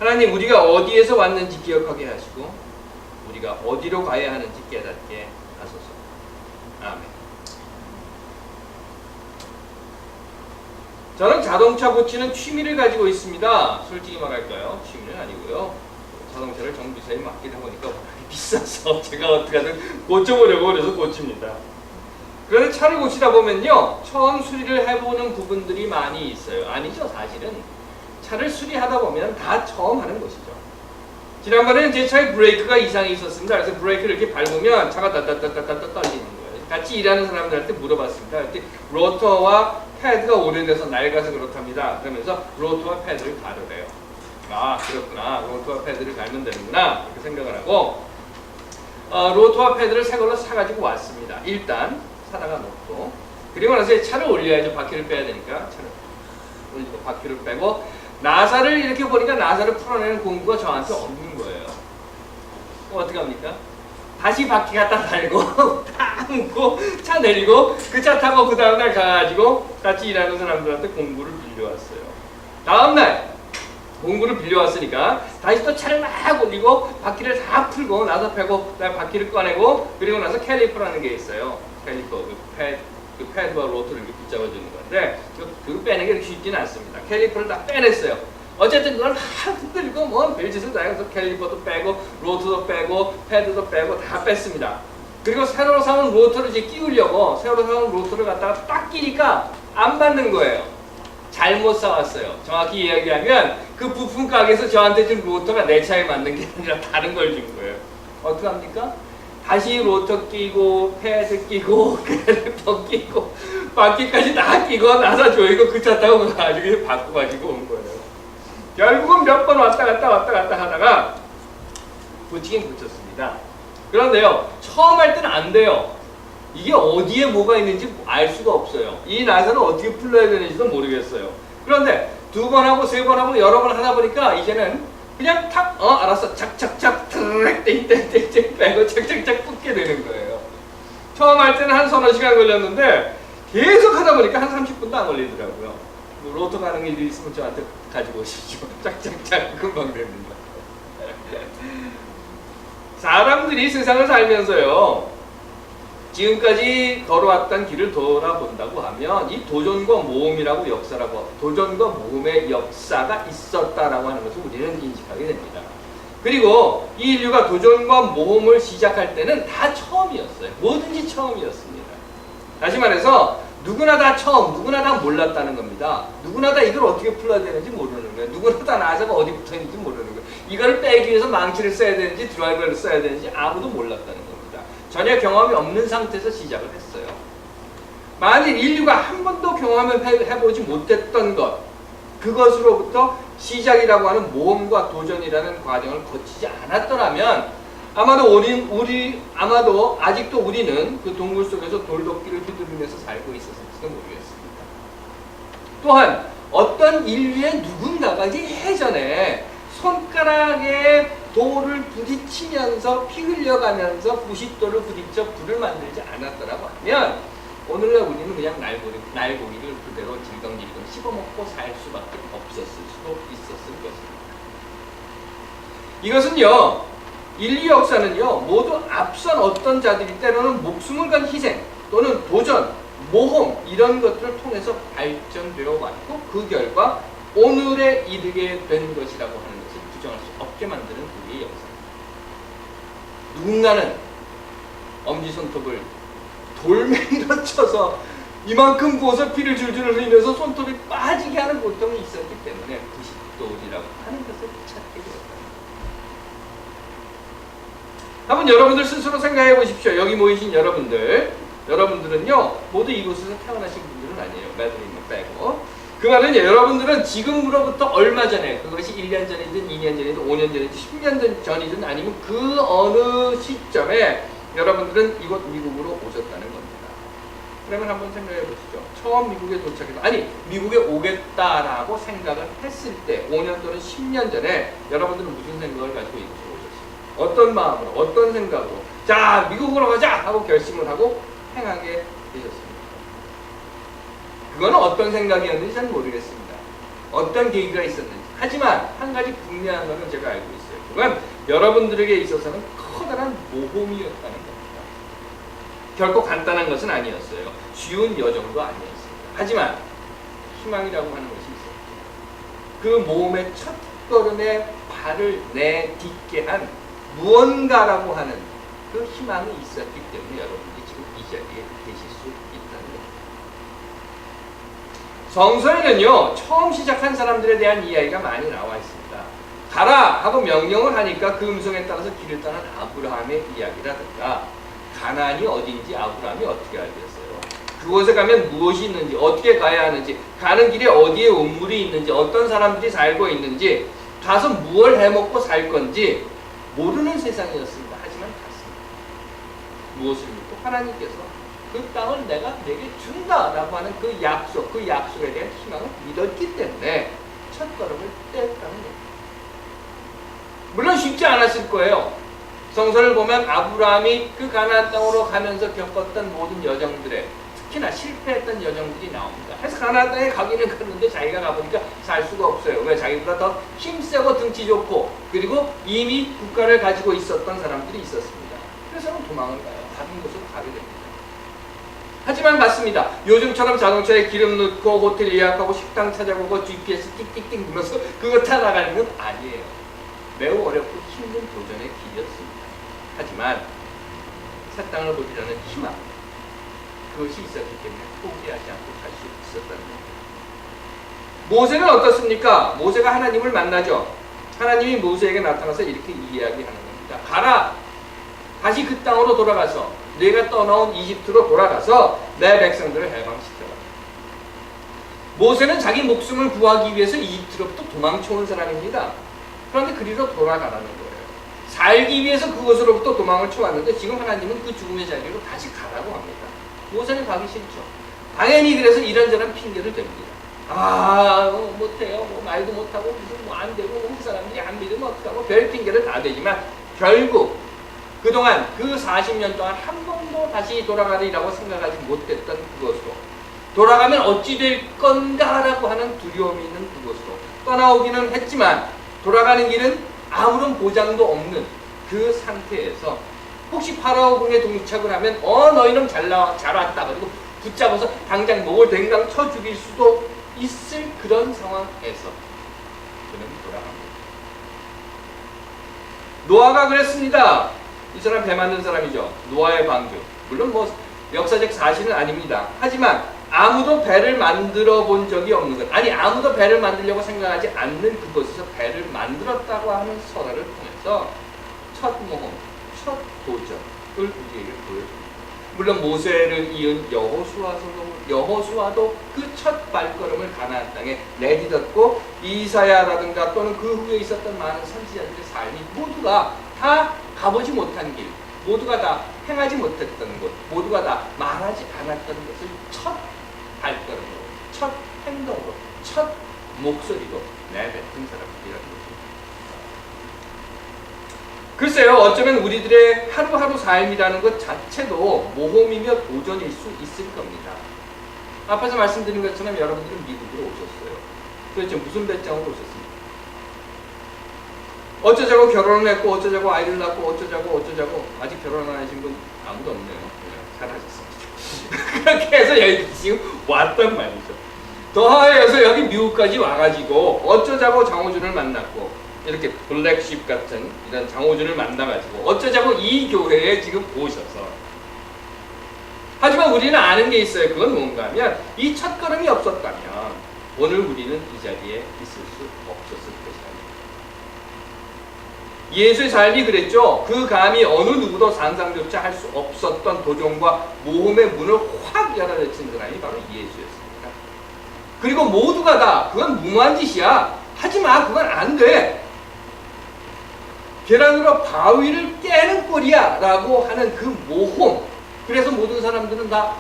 하나님 우리가 어디에서 왔는지 기억하게 하시고 우리가 어디로 가야 하는지 깨닫게 하소서. 아멘. 저는 자동차 고치는 취미를 가지고 있습니다. 솔직히 말할까요? 취미는 아니고요. 자동차를 정비사에 맡기다 보니까 비싸서 제가 어떻게든 고쳐보려고 그래서 고칩니다. 그런데 차를 고치다 보면요, 처음 수리를 해보는 부분들이 많이 있어요. 아니죠, 사실은. 차를 수리하다 보면 다 처음 하는 것이죠. 지난번에는 제 차에 브레이크가 이상이 있었습니다. 그래서 브레이크를 이렇게 밟으면 차가 따따따따따 떨리는 거예요. 같이 일하는 사람들한테 물어봤습니다. 그때 로터와 패드가 오래돼서 낡아서 그렇답니다. 그러면서 로터와 패드를 가르래요. 아, 그렇구나. 로터와 패드를 갈면 되는구나. 이렇게 생각을 하고 로터와 패드를 새 걸로 사가지고 왔습니다. 일단 사다가 놓고, 그리고 나서 차를 올려야죠. 바퀴를 빼야 되니까 차를 올리고 바퀴를 빼고, 나사를 이렇게 보니까 나사를 풀어내는 공구가 저한테 없는 거예요. 어떻게 합니까? 다시 바퀴 갖다 달고 딱 묶고 차 내리고 그 차 타고 그 다음날 가가지고 같이 일하는 사람들한테 공구를 빌려왔어요. 다음날 공구를 빌려왔으니까 다시 또 차를 막 올리고 바퀴를 다 풀고 나사 빼고 바퀴를 꺼내고, 그리고 나서 캘리퍼라는 게 있어요. 캘리퍼, 그 패드와 로터를 이렇게 붙잡아주는 건데 그거 빼는 게 그렇게 쉽지는 않습니다. 캘리퍼를 다 빼냈어요. 어쨌든 그걸 막 흔들고 뭐 별짓을 다 해서 캘리퍼도 빼고 로터도 빼고 패드도 빼고 다 뺐습니다. 그리고 새로 사온 로터를 이제 끼우려고 새로 사온 로터를 갖다가 딱 끼니까 안 받는 거예요. 잘못 사왔어요. 정확히 이야기하면 그 부품 가게에서 저한테 준 로터가 내 차에 맞는 게 아니라 다른 걸 준 거예요. 어떻게 합니까? 다시 로터 끼고 패드 끼고 캘리퍼 끼고 바퀴까지 다 끼고 나사 조이고 그 차 타고 가지고 바꿔가지고 온 거예요. 결국은 몇 번 왔다 갔다 하다가 붙이긴 붙였습니다. 그런데요, 처음 할 때는 안 돼요. 이게 어디에 뭐가 있는지 알 수가 없어요. 이 나사를 어떻게 풀러야 되는지도 모르겠어요. 그런데 두 번 하고 세 번 하고 여러 번 하다 보니까 이제는 그냥 탁, 알았어, 착착착, 트랙, 땡땡땡땡 빼고 착착착 붙게 되는 거예요. 처음 할 때는 한 서너 시간 걸렸는데 계속 하다 보니까 한 30분도 안 걸리더라고요. 로또 가는 일이 있으면 저한테 가지고 오십시오. 짝짝짝 금방 됩니다. 사람들이 세상을 살면서요, 지금까지 걸어왔던 길을 돌아본다고 하면 이 도전과 모험이라고 역사라고, 도전과 모험의 역사가 있었다라고 하는 것을 우리는 인식하게 됩니다. 그리고 이 인류가 도전과 모험을 시작할 때는 다 처음이었어요. 뭐든지 처음이었습니다. 다시 말해서 누구나 다 처음, 누구나 다 몰랐다는 겁니다. 누구나 다 이걸 어떻게 풀어야 되는지 모르는 거예요. 누구나 다 나사가 어디 붙어 있는지 모르는 거예요. 이걸 빼기 위해서 망치를 써야 되는지 드라이버를 써야 되는지 아무도 몰랐다는 겁니다. 전혀 경험이 없는 상태에서 시작을 했어요. 만일 인류가 한 번도 경험을 해보지 못했던 것, 그것으로부터 시작이라고 하는 모험과 도전이라는 과정을 거치지 않았더라면 아마도 아직도 우리는 그 동굴 속에서 돌도끼를 휘두르면서 살고 있었을지도 모르겠습니다. 또한 어떤 인류의 누군가가 예전에 손가락에 돌을 부딪히면서 피 흘려가면서 부싯돌을 부딪혀 불을 만들지 않았더라고 하면 오늘날 우리는 그냥 날고기를 그대로 질겅질겅 씹어먹고 살 수밖에 없었을 수도 있었을 것입니다. 이것은요, 인류 역사는요, 모두 앞선 어떤 자들이 때로는 목숨을 건 희생 또는 도전, 모험 이런 것들을 통해서 발전되어 왔고 그 결과 오늘에 이르게 된 것이라고 하는 것을 부정할 수 없게 만드는 우리의 역사입니다. 누군가는 엄지손톱을 돌멩이로 쳐서 이만큼 부어서 피를 줄줄 흘리면서 손톱이 빠지게 하는 고통이 있었기 때문에 부싯돌이라고 하는 것을 찾게 되었다. 한번 여러분들 스스로 생각해 보십시오. 여기 모이신 여러분들은요 모두 이곳에서 태어나신 분들은 아니에요. 매드림을 빼고. 그 말은 여러분들은 지금으로부터 얼마 전에, 그것이 1년 전이든 2년 전이든 5년 전이든 10년 전이든 아니면 그 어느 시점에 여러분들은 이곳 미국으로 오셨다는 겁니다. 그러면 한번 생각해 보시죠. 처음 미국에 도착해서, 아니 미국에 오겠다라고 생각을 했을 때 5년 또는 10년 전에 여러분들은 무슨 생각을 가지고 이곳에 오셨습니까? 어떤 마음으로, 어떤 생각으로 자 미국으로 가자 하고 결심을 하고 행하게 되셨습니다. 그거는 어떤 생각이었는지 잘 모르겠습니다. 어떤 계기가 있었는지. 하지만 한 가지 분명한 것은 제가 알고 있어요. 그건 여러분들에게 있어서는 커다란 모험이었다는 겁니다. 결코 간단한 것은 아니었어요. 쉬운 여정도 아니었습니다. 하지만 희망이라고 하는 것이 있었죠. 그 모험의 첫 걸음에 발을 내딛게 한 무언가라고 하는 그 희망이 있었기 때문에 여러분들이 지금 이 자리에 계실 수 있다는 겁니다. 성서에는요, 처음 시작한 사람들에 대한 이야기가 많이 나와 있습니다. 가라 하고 명령을 하니까 그 음성에 따라서 길을 떠난 아브라함의 이야기라든가, 가나안이 어딘지 아브라함이 어떻게 알겠어요? 그곳에 가면 무엇이 있는지, 어떻게 가야 하는지, 가는 길에 어디에 우물이 있는지, 어떤 사람들이 살고 있는지, 가서 무엇을 해먹고 살 건지 모르는 세상이었습니다. 하지만 갔습니다. 무엇을 믿고? 하나님께서 그 땅을 내게 준다라고 하는 그 약속에 대한 희망을 믿었기 때문에 첫걸음을 뗐다는 겁니다. 물론 쉽지 않았을 거예요. 성서를 보면 아브라함이 그 가나안 땅으로 가면서 겪었던 모든 여정들에 특히나 실패했던 여정들이 나옵니다. 그래서 가나안 땅에 가기는 갔는데 자기가 가보니까 살 수가 없어요. 왜? 자기보다 더 힘세고 등치 좋고 그리고 이미 국가를 가지고 있었던 사람들이 있었습니다. 그래서는 도망을 가요. 다른 곳으로 가게 됩니다. 하지만 갔습니다. 요즘처럼 자동차에 기름 넣고 호텔 예약하고 식당 찾아보고 GPS 띡띡띡 누르면서 그거 타나가는 건 아니에요. 매우 어렵고 힘든 도전의 길이었습니다. 하지만 새 땅을 보기라는 희망, 그것이 있었기 때문에 포기하지 않고 갈 수 있었다는 겁니다. 모세는 어떻습니까? 모세가 하나님을 만나죠. 하나님이 모세에게 나타나서 이렇게 이야기하는 겁니다. 가라! 다시 그 땅으로 돌아가서 내가 떠나온 이집트로 돌아가서 내 백성들을 해방시켜라. 모세는 자기 목숨을 구하기 위해서 이집트로부터 도망쳐온 사람입니다. 그런데 그리로 돌아가라는 거예요. 살기 위해서 그곳으로부터 도망을 쳐왔는데 지금 하나님은 그 죽음의 자리로 다시 가라고 합니다. 모세는 가기 싫죠. 당연히 그래서 이런저런 핑계를 댑니다. 못해요. 말도 못하고 무슨 안 되고 그 사람들이 안 믿으면 어떡하고 별 핑계를 다 대지만 결국 그동안 그 40년 동안 한 번도 다시 돌아가리라고 생각하지 못했던 그곳으로 돌아가면 어찌 될 건가라고 하는 두려움이 있는 그곳으로 떠나오기는 했지만 돌아가는 길은 아무런 보장도 없는 그 상태에서 혹시 파라오 궁에 동착을 하면 너희는 잘 왔다 그리고 붙잡아서 당장 목을 댕강 쳐 죽일 수도 있을 그런 상황에서 그는 돌아갑니다. 노아가 그랬습니다. 이 사람 배 만든 사람이죠. 노아의 방주. 물론 역사적 사실은 아닙니다. 하지만 아무도 배를 만들어 본 적이 없는 것, 아무도 배를 만들려고 생각하지 않는 그곳에서 배를 만들었다고 하는 설화를 통해서 첫 모험, 첫 도전을 우리에게 보여줍니다. 물론 모세를 이은 여호수아도 그 첫 발걸음을 가나안 땅에 내딛었고 이사야라든가 또는 그 후에 있었던 많은 선지자들의 삶이 모두가 다 가보지 못한 길, 모두가 다 행하지 못했던 곳, 모두가 다 말하지 않았던 것을 첫 발걸음으로, 첫 행동으로, 첫 목소리로 내뱉은 사람들이라는 것입니다. 글쎄요, 어쩌면 우리들의 하루하루 삶이라는 것 자체도 모험이며 도전일 수 있을 겁니다. 앞에서 말씀드린 것처럼 여러분들은 미국으로 오셨어요. 도대체 무슨 배짱으로 오셨습니까? 어쩌자고 결혼을 했고 어쩌자고 아이를 낳고 어쩌자고 아직 결혼 안 하신 분 아무도 없네요. 잘하셨습니다. 그렇게 해서 여기 지금 왔단 말이죠. 더하여서 여기 미국까지 와가지고 어쩌자고 장호준을 만났고 이렇게 블랙쉽 같은 이런 장호준을 만나가지고 어쩌자고 이 교회에 지금 오셔서 하지만 우리는 아는 게 있어요. 그건 뭔가 하면 이 첫걸음이 없었다면 오늘 우리는 이 자리에 있을 수 없었을 것입니다. 예수의 삶이 그랬죠. 그 감히 어느 누구도 상상조차 할 수 없었던 도전과 모험의 문을 확 열어젖힌 사람이 바로 예수였습니다. 그리고 모두가 다 그건 무모한 짓이야. 하지마. 그건 안 돼. 계란으로 바위를 깨는 꼴이야 라고 하는 그 모험. 그래서 모든 사람들은 다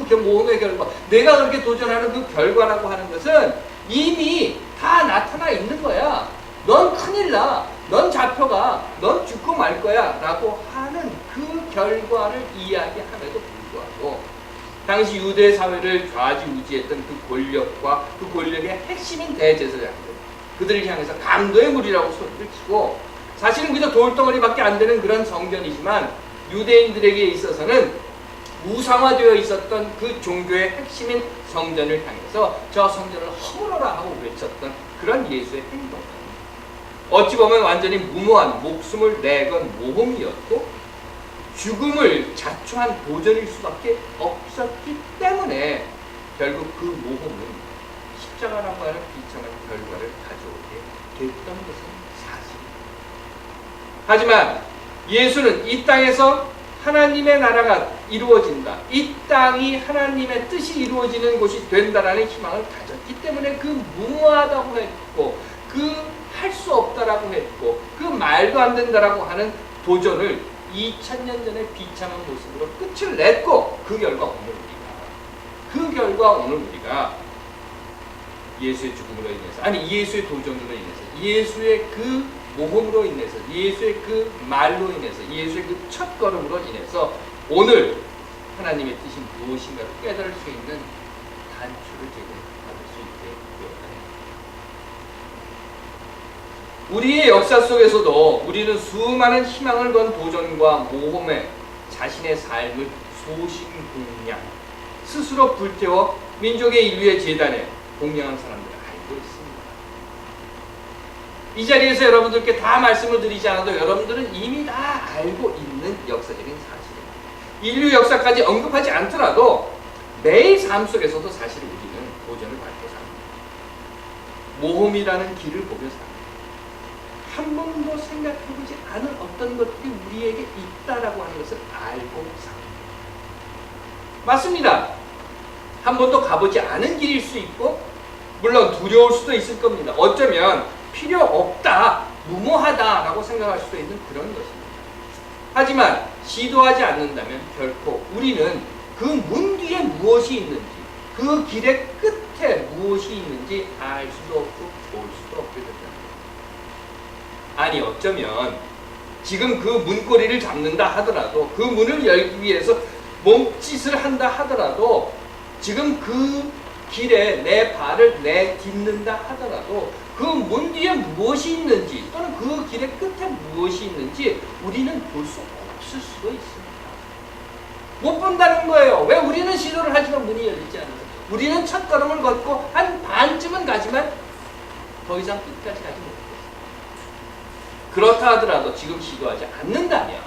그 모험의 결과, 내가 그렇게 도전하는 그 결과라고 하는 것은 이미 다 나타나 있는 거야. 넌 큰일 나. 넌 잡혀가. 넌 죽고 말 거야. 라고 하는 그 결과를 이야기함에도 불구하고 당시 유대 사회를 좌지우지했던 그 권력과 그 권력의 핵심인 대제사장들, 그들을 향해서 강도의 무리라고 소리를 치고, 사실은 그저 돌덩어리밖에 안 되는 그런 성전이지만 유대인들에게 있어서는 우상화되어 있었던 그 종교의 핵심인 성전을 향해서 저 성전을 허물어라 하고 외쳤던 그런 예수의 행동. 어찌 보면 완전히 무모한 목숨을 내건 모험이었고 죽음을 자초한 도전일 수밖에 없었기 때문에 결국 그 모험은 십자가라고 하는 비참한 결과를 가져오게 됐던 것은 사실입니다. 하지만 예수는 이 땅에서 하나님의 나라가 이루어진다, 이 땅이 하나님의 뜻이 이루어지는 곳이 된다라는 희망을 가졌기 때문에 그 무모하다고 했고, 그 할 수 없다라고 했고, 그 말도 안 된다라고 하는 도전을 2000년 전의 비참한 모습으로 끝을 냈고, 그 결과 오늘 우리가 예수의 죽음으로 인해서, 아니 예수의 도전으로 인해서, 예수의 그 모험으로 인해서, 예수의 그 말로 인해서, 예수의 그 첫걸음으로 인해서 오늘 하나님의 뜻이 무엇인가를 깨달을 수 있는 단초를 제공받을 수 있게 되었다. 우리의 역사 속에서도 우리는 수많은 희망을 건 도전과 모험에 자신의 삶을 소신공양, 스스로 불태워 민족의 인류의 재단에 공양한 사람들을 알고 있습니다. 이 자리에서 여러분들께 다 말씀을 드리지 않아도 여러분들은 이미 다 알고 있는 역사적인 사실입니다. 인류 역사까지 언급하지 않더라도 매일 삶 속에서도 사실 우리는 도전을 밟고 삽니다. 모험이라는 길을 보며 삽니다. 한 번도 생각해보지 않은 어떤 것들이 우리에게 있다라고 하는 것을 알고 삽니다. 맞습니다. 한 번도 가보지 않은 길일 수 있고, 물론 두려울 수도 있을 겁니다. 어쩌면 필요 없다, 무모하다라고 생각할 수도 있는 그런 것입니다. 하지만 시도하지 않는다면 결코 우리는 그 문 뒤에 무엇이 있는지, 그 길의 끝에 무엇이 있는지 알 수도 없고 볼 수도 없게 됩니다. 아니 어쩌면 지금 그 문고리를 잡는다 하더라도, 그 문을 열기 위해서 몸짓을 한다 하더라도, 지금 그 길에 내 발을 내딛는다 하더라도 그 문 뒤에 무엇이 있는지, 또는 그 길의 끝에 무엇이 있는지 우리는 볼 수 없을 수도 있습니다. 못 본다는 거예요. 왜? 우리는 시도를 하지만 문이 열리지 않아요. 우리는 첫 걸음을 걷고 한 반쯤은 가지만 더 이상 끝까지 가지 못해요. 그렇다 하더라도 지금 시도하지 않는다면,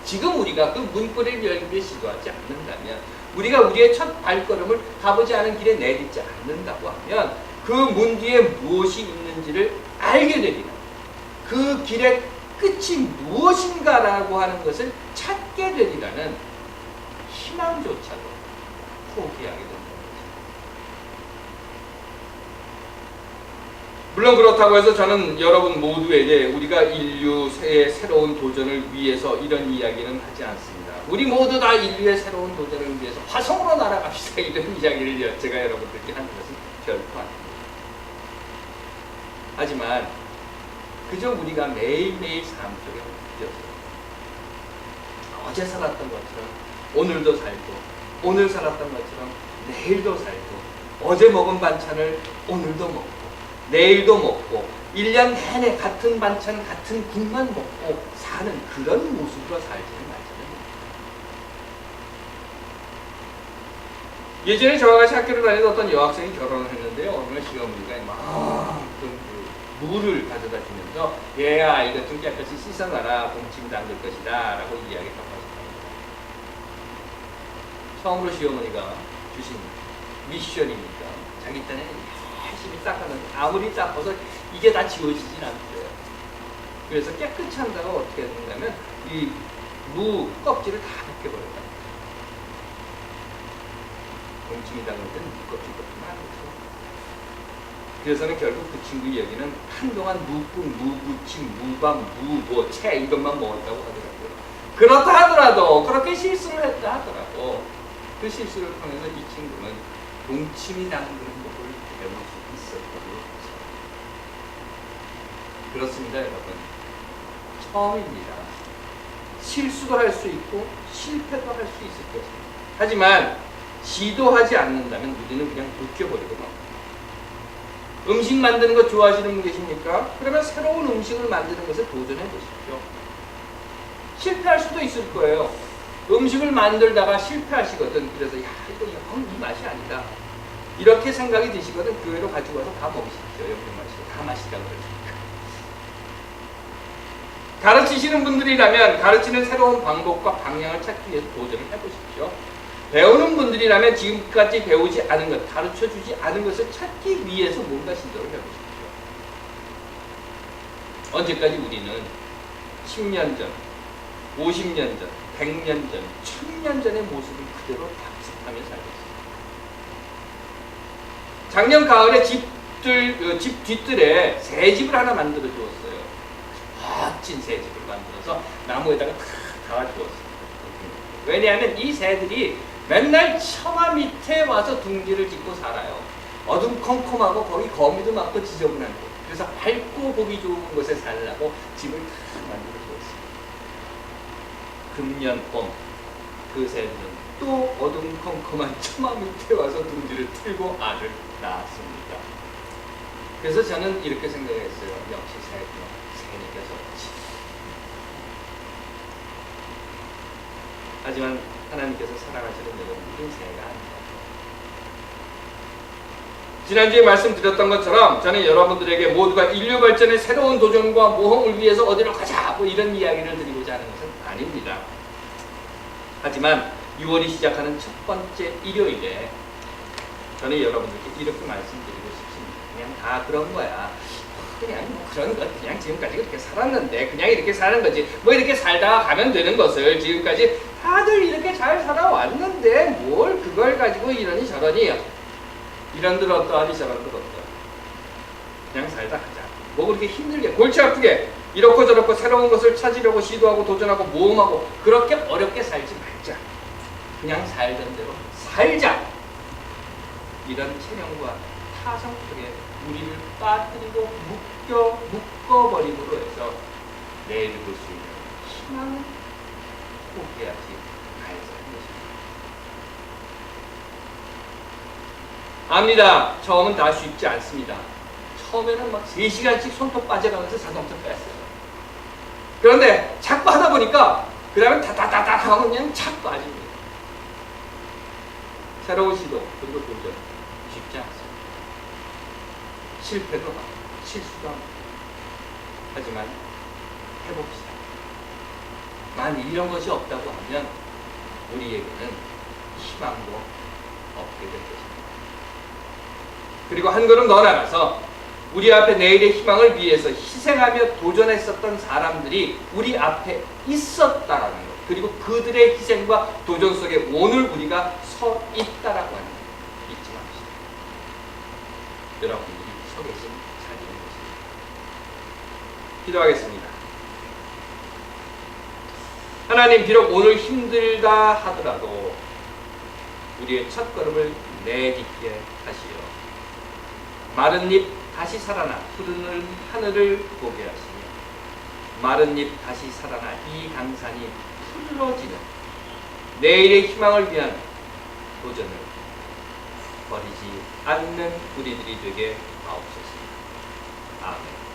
지금 우리가 그 문고리를 열기 위해 시도하지 않는다면, 우리가 우리의 첫 발걸음을 가보지 않은 길에 내딛지 않는다고 하면 그 문 뒤에 무엇이 있는지를 알게 되리라. 그 길의 끝이 무엇인가라고 하는 것을 찾게 되리라는 희망조차도 포기하게 된다. 물론 그렇다고 해서 저는 여러분 모두에게 우리가 인류의 새로운 도전을 위해서 이런 이야기는 하지 않습니다. 우리 모두 다 인류의 새로운 도전을 위해서 화성으로 날아갑시다, 이런 이야기를 제가 여러분들께 하는 것은 결코 아닙니다. 하지만 그저 우리가 매일매일 삶 속에 느껴서 어제 살았던 것처럼 오늘도 살고, 오늘 살았던 것처럼 내일도 살고, 어제 먹은 반찬을 오늘도 먹고 내일도 먹고 1년 내내 같은 반찬 같은 국만 먹고 사는 그런 모습으로 살지는 말자는 예전에 저와 같이 학교를 다니던 어떤 여학생이 결혼을 했는데요. 어느 날 시어머니가 이만큼 물을 가져다 주면서 얘야 이것 좀 깨끗이 씻어놔라, 동치미 담글 것이다 라고 이야기했던 것입니다. 처음으로 시어머니가 주신 미션이니까 자기 딴에 열심히 닦았는데 아무리 닦아서 이게 다 지워지진 않대요. 그래서 깨끗이 한다고 어떻게 했냐면 이 무 껍질을 다 벗겨버렸다. 동치미 담글 때는 무 껍질밖에 안 했죠. 그래서는 결국 그 친구 얘기는 한동안 무국, 무부침, 무밥, 무채 이것만 먹었다고 하더라고요. 그렇다 하더라도, 그렇게 실수를 했다 하더라도 그 실수를 통해서 이 친구는 동치미 담그는 법을 배울 수 있었다고 합니다. 그렇습니다, 여러분. 처음입니다. 실수도 할 수 있고 실패도 할 수 있을 것입니다. 하지만 시도하지 않는다면 우리는 그냥 느껴버리고 맙니다. 음식 만드는 거 좋아하시는 분 계십니까? 그러면 새로운 음식을 만드는 것을 도전해 보십시오. 실패할 수도 있을 거예요. 음식을 만들다가 실패하시거든. 그래서 야 이거 영 이 맛이 아니다. 이렇게 생각이 드시거든. 교회로 가지고 와서 다 먹으십시오. 여기 마시고 다 마시자고 그러니까. 가르치시는 분들이라면 가르치는 새로운 방법과 방향을 찾기 위해서 도전을 해보십시오. 배우는 분들이라면 지금까지 배우지 않은 것, 가르쳐주지 않은 것을 찾기 위해서 뭔가 시도를 해보십시오. 언제까지 우리는 10년 전, 50년 전, 100년 전, 1000년 전의 모습을 그대로 답습하며 살겠습니다. 작년 가을에 집 뒤뜰에 새집을 하나 만들어 주었어요. 멋진 새집을 만들어서 나무에다가 탁 달아주었어요. 왜냐하면 이 새들이 맨날 처마 밑에 와서 둥지를 짓고 살아요. 어둠컴컴하고 거기 거미도 많고 지저분한 곳. 그래서 밝고 보기 좋은 곳에 살라고 집을 탁 만들어 주었어요. 금년봄 그 새들은 또 어둠컴컴한 처마 밑에 와서 둥지를 틀고 알을 낳았습니다. 그래서 저는 이렇게 생각했어요. 역시 새니까 좋지. 하지만 하나님께서 사랑하시는 여러분들은 새가 아닙니다. 지난주에 말씀드렸던 것처럼 저는 여러분들에게 모두가 인류 발전의 새로운 도전과 모험을 위해서 어디로 가자 뭐 이런 이야기를 드리고자 하는 것은 아닙니다. 하지만 6월이 시작하는 첫 번째 일요일에 저는 여러분들께 이렇게 말씀드리고 싶습니다. 그냥 다 그런 거야. 그냥 뭐 그런 것, 그냥 지금까지 그렇게 살았는데 그냥 이렇게 사는 거지. 뭐 이렇게 살다가 가면 되는 것을 지금까지 다들 이렇게 잘 살아왔는데 뭘 그걸 가지고 이러니 저러니 이런들 어떠하니 저런들 어떠하니 그냥 살다 가자. 뭐 그렇게 힘들게 골치 아프게 이렇고 저렇고 새로운 것을 찾으려고 시도하고 도전하고 모험하고 그렇게 어렵게 살지 말자. 그냥 살던 대로 살자. 이런 체념과 타성 속에 우리를 빠뜨리고 묶어버림으로 해서 내일을 볼 수 있는 희망을 포기하지 말자는 것입니다. 압니다. 처음은 다 쉽지 않습니다. 처음에는 막 3시간씩 손톱 빠져가면서 자동차 뺐어요. 그런데 자꾸 하다 보니까 그 다음에 다다다다 하면 그냥 착 빠집니다. 새로운 시도 그리고 도전 쉽지 않습니다. 실패도 하고 실수도 하고 하지만 해봅시다. 만일 이런 것이 없다고 하면 우리에게는 희망도 없게 될 것입니다. 그리고 한 걸음 더 나가서 우리 앞에 내일의 희망을 위해서 희생하며 도전했었던 사람들이 우리 앞에 있었다라는 것, 그리고 그들의 희생과 도전 속에 오늘 우리가 서 있다라고 하는 것 잊지 맙시다. 여러분들이 서 계신 자리인 것입니다. 기도하겠습니다. 하나님, 비록 오늘 힘들다 하더라도 우리의 첫걸음을 내딛게 하시어 마른 잎 다시 살아나 푸른 하늘을 보게 하시며 마른 잎 다시 살아나 이 강산이 푸르러지는 내일의 희망을 위한 도전을 버리지 않는 우리들이 되게 하옵소서. 아멘.